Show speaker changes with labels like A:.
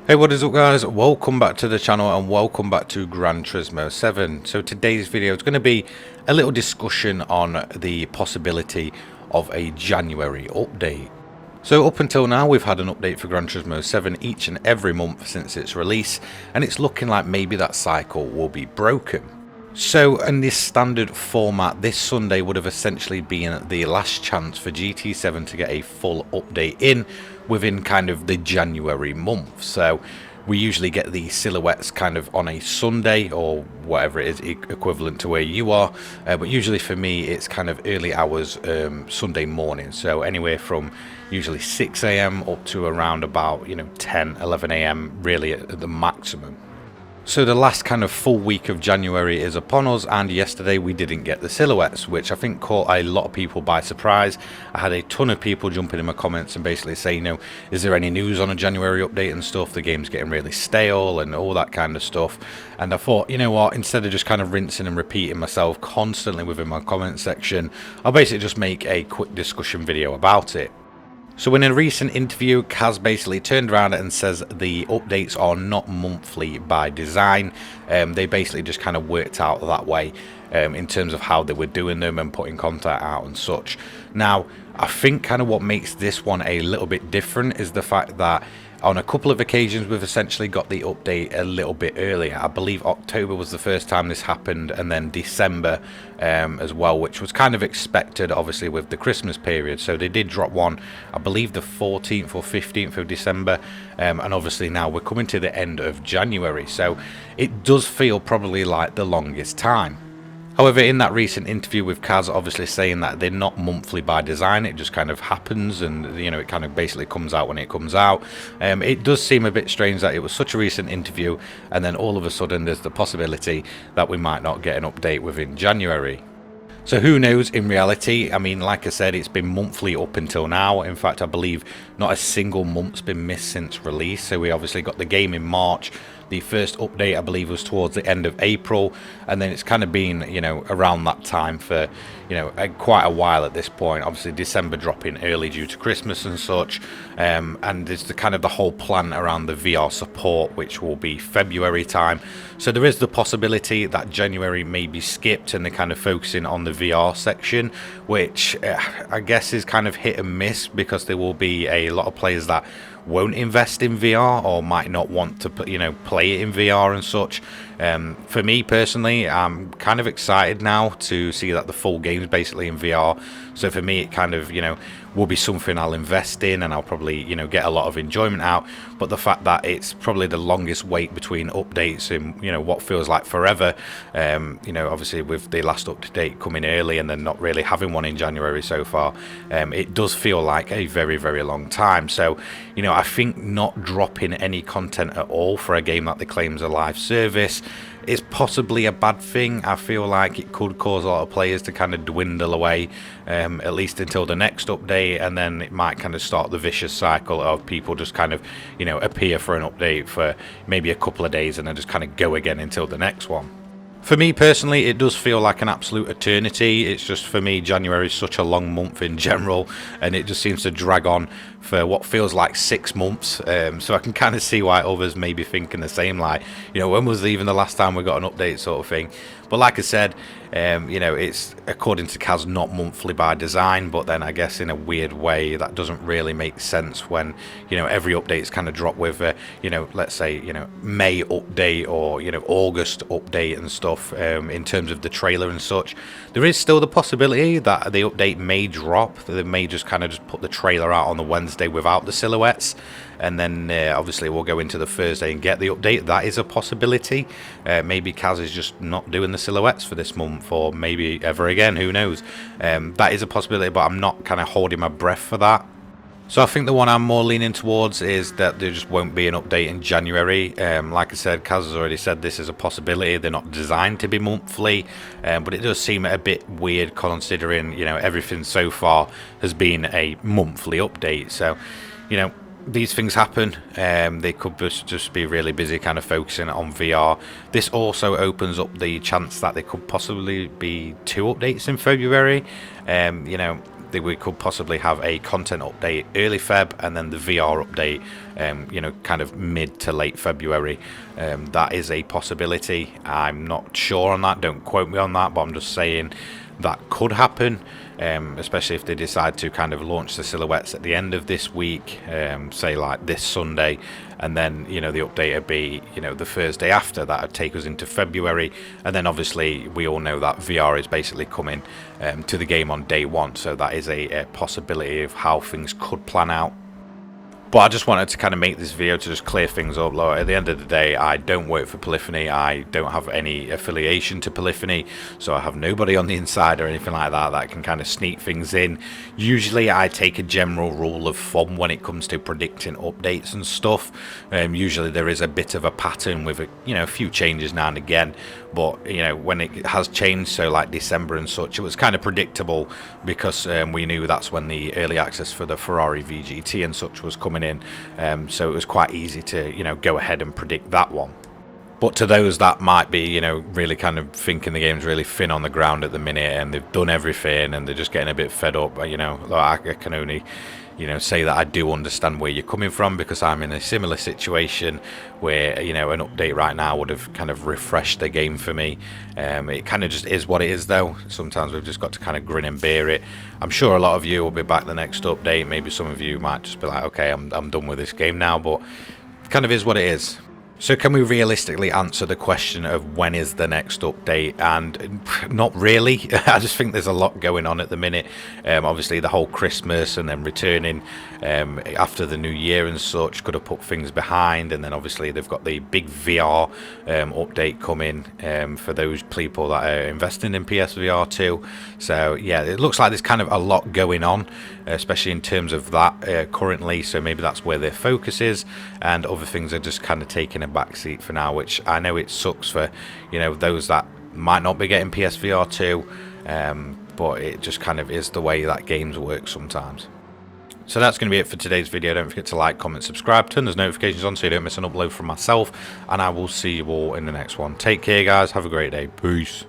A: Hey, what is up guys? Welcome back to the channel and welcome back to Gran Turismo 7. So today's video is going to be a little discussion on the possibility of a January update. So up until now we've had an update for Gran Turismo 7 each and every month since its release, and it's looking like maybe that cycle will be broken. So in this standard format, this Sunday would have essentially been the last chance for GT7 to get a full update in within kind of the January month. So we usually get the silhouettes kind of on a Sunday or whatever it is equivalent to where you are, but usually for me it's kind of early hours Sunday morning, so anywhere from usually 6 a.m. up to around about 10 11 a.m. really at the maximum. So the last kind of full week of January is upon us, and yesterday we didn't get the silhouettes, which I think caught a lot of people by surprise. I had a ton of people jumping in my comments and basically saying, is there any news on a January update and stuff? The game's getting really stale and all that kind of stuff. And I thought, you know what, instead of just kind of rinsing and repeating myself constantly within my comment section, I'll basically just make a quick discussion video about it. So in a recent interview, Kaz basically turned around and says the updates are not monthly by design. They basically just kind of worked out that way in terms of how they were doing them and putting content out and such. Now, I think kind of what makes this one a little bit different is the fact that on a couple of occasions we've essentially got the update a little bit earlier. I believe October was the first time this happened, and then December as well, which was kind of expected obviously with the Christmas period. So they did drop one, I believe the 14th or 15th of December, and obviously now we're coming to the end of January, so it does feel probably like the longest time. However, in that recent interview with Kaz, obviously saying that they're not monthly by design, it just kind of happens, and it kind of basically comes out when it comes out. It does seem a bit strange that it was such a recent interview, and then all of a sudden there's the possibility that we might not get an update within January. So who knows in reality? I mean, like I said, it's been monthly up until now. In fact, I believe not a single month's been missed since release. So we obviously got the game in March. The first update, I believe, was towards the end of April, and then it's kind of been, around that time for, quite a while at this point. Obviously, December dropping early due to Christmas and such, and there's the kind of the whole plan around the VR support, which will be February time. So there is the possibility that January may be skipped, and they're kind of focusing on the VR section, which I guess is kind of hit and miss, because there will be a lot of players that won't invest in VR or might not want to play it in VR and such. For me personally, I'm kind of excited now to see that the full game is basically in VR. So for me, it kind of will be something I'll invest in, and I'll probably get a lot of enjoyment out. But the fact that it's probably the longest wait between updates in what feels like forever, obviously with the last update coming early and then not really having one in January so far, it does feel like a very, very long time. So I think not dropping any content at all for a game that they claim is a live service is possibly a bad thing. I feel like it could cause a lot of players to kind of dwindle away, at least until the next update, and then it might kind of start the vicious cycle of people just kind of appear for an update for maybe a couple of days and then just kind of go again until the next one. For me personally, it does feel like an absolute eternity. It's just, for me, January is such a long month in general, and it just seems to drag on for what feels like 6 months. So I can kind of see why others may be thinking the same, like, when was even the last time we got an update sort of thing. But like I said, it's, according to Kaz, not monthly by design, but then I guess in a weird way that doesn't really make sense when every update's kind of dropped with let's say May update or August update and stuff. In terms of the trailer and such, there is still the possibility that the update may drop. They may just kind of just put the trailer out on the Wednesday without the silhouettes, and then obviously we'll go into the Thursday and get the update. That is a possibility. Maybe Kaz is just not doing the silhouettes for this month, or maybe ever again, who knows. That is a possibility, but I'm not kind of holding my breath for that. So I think the one I'm more leaning towards is that there just won't be an update in January. Like I said, Kaz has already said this is a possibility. They're not designed to be monthly, but it does seem a bit weird considering everything so far has been a monthly update. So these things happen. They could just be really busy kind of focusing on VR. This also opens up the chance that there could possibly be 2 updates in February. that we could possibly have a content update early Feb, and then the VR update, you know, kind of mid to late February. That is a possibility. I'm not sure on that. Don't quote me on that, but I'm just saying that could happen, especially if they decide to kind of launch the silhouettes at the end of this week, say like this Sunday, and then, you know, the update would be, you know, the Thursday after. That would take us into February, and then obviously we all know that VR is basically coming to the game on day one, so that is a possibility of how things could plan out. But I just wanted to kind of make this video to just clear things up. Look, at the end of the day, I don't work for Polyphony. I don't have any affiliation to Polyphony, so I have nobody on the inside or anything like that that can kind of sneak things in. Usually I take a general rule of thumb when it comes to predicting updates and stuff. Usually there is a bit of a pattern with a few changes now and again, but you know, when it has changed, so like December and such, it was kind of predictable because we knew that's when the early access for the Ferrari VGT and such was coming in, so it was quite easy to, you know, go ahead and predict that one. But to those that might be, you know, really kind of thinking the game's really thin on the ground at the minute and they've done everything and they're just getting a bit fed up, you know, I can only, you know, say that I do understand where you're coming from, because I'm in a similar situation where, you know, an update right now would have kind of refreshed the game for me. It kind of just is what it is, though. Sometimes we've just got to kind of grin and bear it. I'm sure a lot of you will be back the next update. Maybe some of you might just be like, okay, I'm done with this game now, but it kind of is what it is. So can we realistically answer the question of when is the next update? And not really. I just think there's a lot going on at the minute. Obviously the whole Christmas and then returning after the new year and such could have put things behind, and then obviously they've got the big VR update coming for those people that are investing in PSVR 2. So yeah, it looks like there's kind of a lot going on, especially in terms of that currently, so maybe that's where their focus is, and other things are just kind of taking a backseat for now, which I know it sucks for, you know, those that might not be getting PSVR 2, but it just kind of is the way that games work sometimes. So that's going to be it for today's video. Don't forget to like, comment, subscribe, turn those notifications on so you don't miss an upload from myself, and I will see you all in the next one. Take care, guys. Have a great day. Peace.